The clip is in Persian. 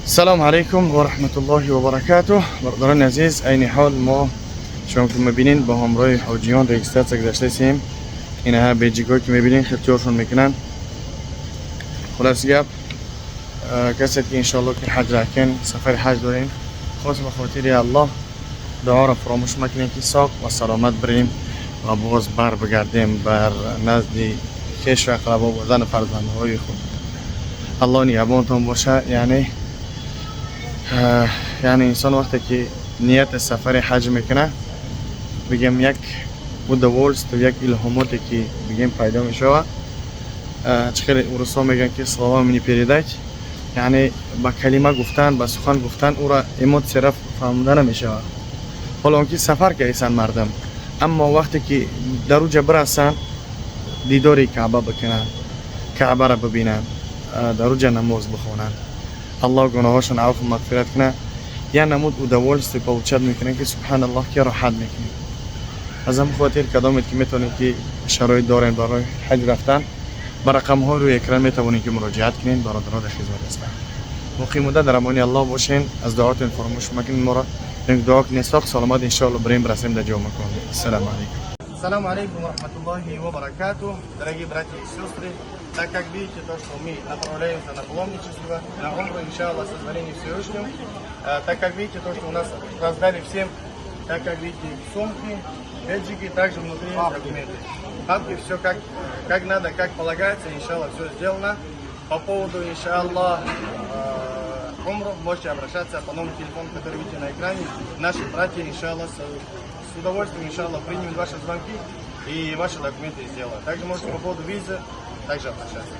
السلام عليكم ورحمة الله وبركاته. برادران عزیز، این حال ما شما که میبینین با همراه حاجیان رجیستراسیون گذشته سیم. اینها بیجیگایی که میبینین خطیارشون میکنن. خلاص گپ کسی که انشالله که حج راکن سفر حج دارین، خاص به خاطر الله دعا را فراموش مکنین که ساق و سلامت بریم و باز بر بگردیم بر نزد خویش و اقربا و زن فرزندهای خود. الله نگهبانتان باشه. یعنی انسان وقتی که نیت سفر حج میکنه، بگم یک بودوالست و یک الهاماتی که بگم پیدا میشه. چخیلی ورسا میگن که صلوات منی پیریدایت، یعنی با کلمه گفتن، با سخن گفتن او را امات صرف فهمده نمیشه. حالا اون که سفر که ایسان مردم، اما وقتی که در اوجه برسن دیداری کعبه بکنن، کعبه را ببینن، در اوجه نماز بخونن، الله گناهاشون عفو و مغفرت کنه، یا نمود او دوالستی پاوچت میکنه که سبحان الله که راحت میکنه. از هم خاطر کدامت که میتونید که شرایط دارین برای حج رفتن، با رقم ها روی اکران میتونید که مراجعت کنین. برادران در خدمت هستن. مقیم مدت در امان الله باشین. از دعاتون فراموش مکنین. ما را دعا کنین ساق سلامت ان شاء الله بریم برسیم در جای مکان. السلام علیکم. السلام علیکم و رحمت الله و برکاته. Дорогие братья и сестры, так как видите то, что мы направляемся на паломничество, на умру, иншаллах, со зволения Всевышнего, так как видите то, что у нас раздали всем, так как видите сумки, беджики, также внутри документы. Папки, все как надо, как полагается, иншаллах, все сделано. По поводу, иншаллах, умру, можете обращаться по номеру телефона, который видите на экране. Наши братья, иншаллах, с удовольствием, иншаллах, примем ваши звонки и ваши документы сделают. Также можете по поводу визы также обращаться.